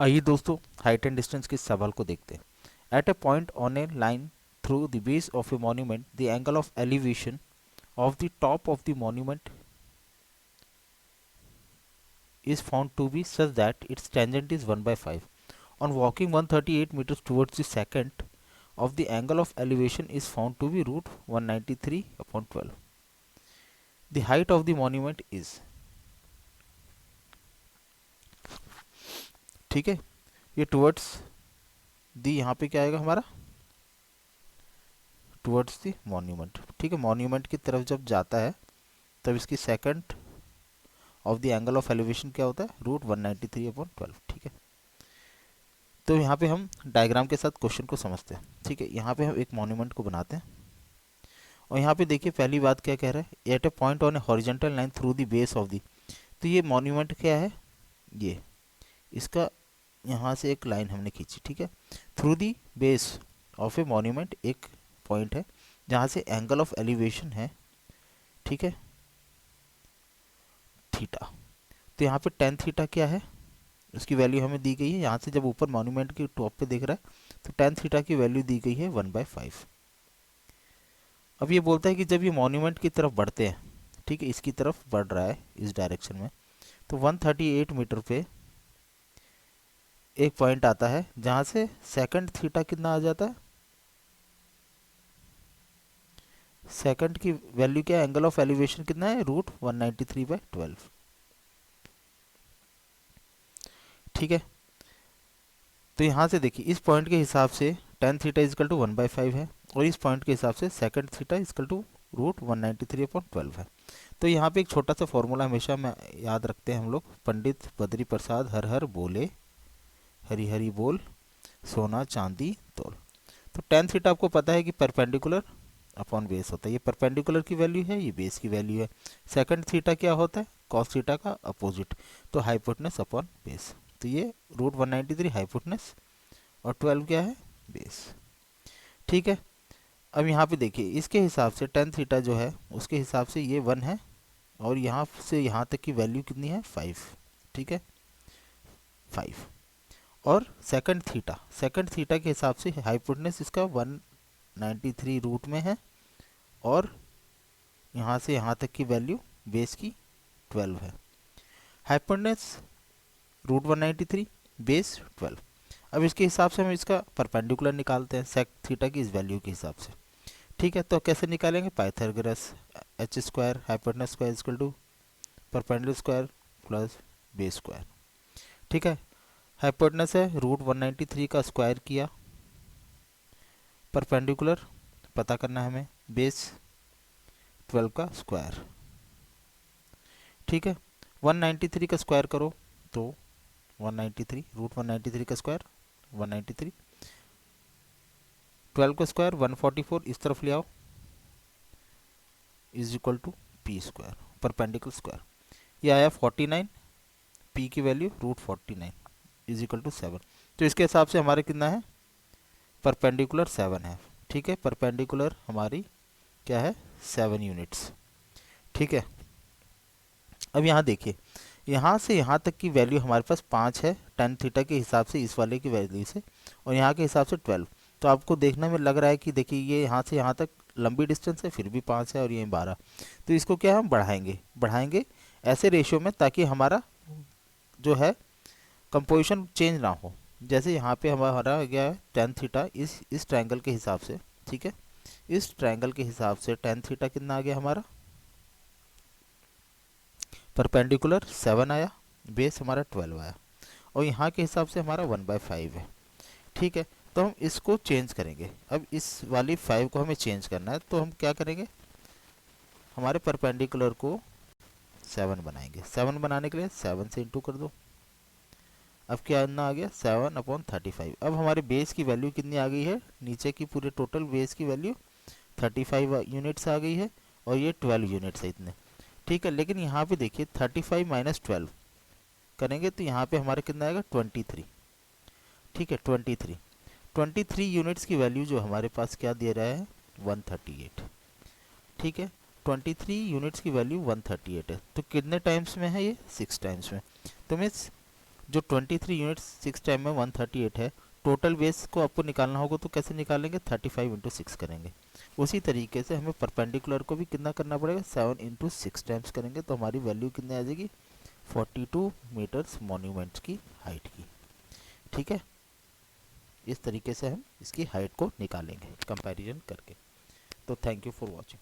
आइए दोस्तों, height and distance के सवाल को देखते हैं। At a point on a line through the base of a monument the angle of elevation of the top of the monument is found to be such that its tangent is 1 by 5. On walking 138 meters towards the second of the angle of elevation is found to be root 193 upon 12. The height of the monument is, ठीक है, ये towards the, यहाँ पे क्या आएगा हमारा, towards the monument. ठीक है, मॉन्यूमेंट की तरफ जब जाता है तब इसकी second of the angle of elevation क्या होता है, रूट 193 अपॉन 12। ठीक है, तो यहाँ पे हम डायग्राम के साथ क्वेश्चन को समझते हैं। ठीक है, यहाँ पे हम एक मॉन्यूमेंट को बनाते हैं और यहाँ पे देखिए पहली बात क्या कह रहा है, at a point on a horizontal line through the base of the. तो ये मॉन्यूमेंट क्या है, ये इसका यहाँ से एक लाइन हमने खींची। ठीक है, through the base of a monument एक पॉइंट है जहाँ से एंगल ऑफ एलिवेशन है, ठीक है, थीटा। तो यहाँ पे टेन थीटा क्या है, उसकी वैल्यू हमें दी गई है। यहाँ से जब ऊपर मॉन्यूमेंट के टॉप पे देख रहा है तो टेन थीटा की वैल्यू दी गई है 1/5। अब ये बोलता है कि जब ये मॉन्यूमेंट की तरफ बढ़ते हैं, ठीक है, इसकी तरफ बढ़ रहा है इस डायरेक्शन में, तो 138 मीटर पे एक पॉइंट आता है जहाँ से सेकंड थीटा कितना आ जाता है, सेकंड की वैल्यू क्या है, एंगल ऑफ एलिवेशन कितना है, रूट 193/12। ठीक है, तो यहाँ से देखिए इस पॉइंट के हिसाब से टेन थीटा इजकल टू 1/5 है और इस पॉइंट के हिसाब से second theta equal to root 193/12 है। तो यहाँ पे एक छोटा सा फॉर्मूला हमेशा में याद रखते हैं हम लोग, पंडित बद्री प्रसाद हर हर बोले, हरी हरी बोल, सोना चांदी तोल। तो टेन थीटा आपको पता है कि परपेंडिकुलर अपॉन बेस होता है, ये परपेंडिकुलर की वैल्यू है, ये बेस की वैल्यू है। सेकंड थीटा क्या होता है, कॉस थीटा का अपोजिट, तो हाइपोटेनस अपॉन बेस। तो ये रूट 193 हाइपोटेनस और 12 क्या है, बेस। ठीक है, अब यहाँ पे देखिए इसके हिसाब से टेन थीटा जो है उसके हिसाब से ये 1 है और यहाँ से यहाँ तक की वैल्यू कितनी है, 5। ठीक है, 5। और सेकंड थीटा के हिसाब से हाइपोटेनस इसका 193 रूट में है और यहाँ से यहाँ तक की वैल्यू बेस की 12 है। Hypotenuse root 193, base 12। अब इसके हिसाब से हम इसका परपेंडिकुलर निकालते हैं सेक थीटा की इस वैल्यू के हिसाब से। ठीक है, तो कैसे निकालेंगे, Pythagoras H square hypotenuse square equal to perpendicular square plus base square. ठीक है, हाइपोटेनस है रूट 193 का स्क्वायर किया, परपेंडिकुलर पता करना है हमें, बेस 12 का स्क्वायर। ठीक है, 193 का स्क्वायर करो तो 193 रूट 193 का स्क्वायर 193, 12 का स्क्वायर 144 इस तरफ ले आओ, is equal to P square perpendicular square. ये आया 49, पी की value root 49 is equal to 7। तो इसके हिसाब से हमारे कितना है, परपेंडिकुलर 7 है। ठीक है, परपेंडिकुलर हमारी क्या है, 7 यूनिट्स। ठीक है, अब यहाँ देखिए यहाँ से यहाँ तक की वैल्यू हमारे पास 5 है टेन थीटा के हिसाब से इस वाले की वैल्यू से, और यहाँ के हिसाब से 12। तो आपको देखने में लग रहा है कि देखिए ये यहाँ से यहाँ तक लंबी डिस्टेंस है, फिर भी 5 है और ये 12। तो इसको क्या हम बढ़ाएंगे ऐसे रेशियो में ताकि हमारा जो है कंपोजिशन चेंज ना हो। जैसे यहाँ पे हमारा आ गया है टेन थीटा इस ट्रायंगल के हिसाब से। ठीक है, इस ट्रायंगल के हिसाब से टेन थीटा कितना आ गया हमारा, परपेंडिकुलर 7 आया, बेस हमारा 12 आया और यहाँ के हिसाब से हमारा 1/5 है। ठीक है, तो हम इसको चेंज करेंगे। अब इस वाली 5 को हमें चेंज करना है, तो हम क्या करेंगे, हमारे परपेंडिकुलर को 7 बनाएंगे। 7 बनाने के लिए 7 से इंटू कर दो, अब क्या आना आ गया 7/35। अब हमारे बेस की वैल्यू कितनी आ गई है, नीचे की पूरे टोटल बेस की वैल्यू 35 यूनिट्स आ गई है और ये 12 यूनिट्स है इतने। ठीक है, लेकिन यहाँ पे देखिए 35 माइनस 12 करेंगे तो यहाँ पे हमारे कितना आएगा 23। ठीक है, 23 यूनिट्स की वैल्यू जो हमारे पास क्या दे रहा है, 138। ठीक है, 23 यूनिट्स की वैल्यू 138 है, तो कितने टाइम्स में है ये, 6 टाइम्स में। तो मीन्स जो 23 यूनिट्स 6 टाइम में 138 है, टोटल बेस को आपको निकालना होगा तो कैसे निकालेंगे, 35 इंटू 6 करेंगे। उसी तरीके से हमें परपेंडिकुलर को भी कितना करना पड़ेगा, 7 इंटू 6 टाइम्स करेंगे तो हमारी वैल्यू कितनी आ जाएगी, 42 मीटर्स मॉन्यूमेंट्स की हाइट की। ठीक है, इस तरीके से हम इसकी हाइट को निकालेंगे कंपैरिजन करके। तो थैंक यू फॉर वॉचिंग।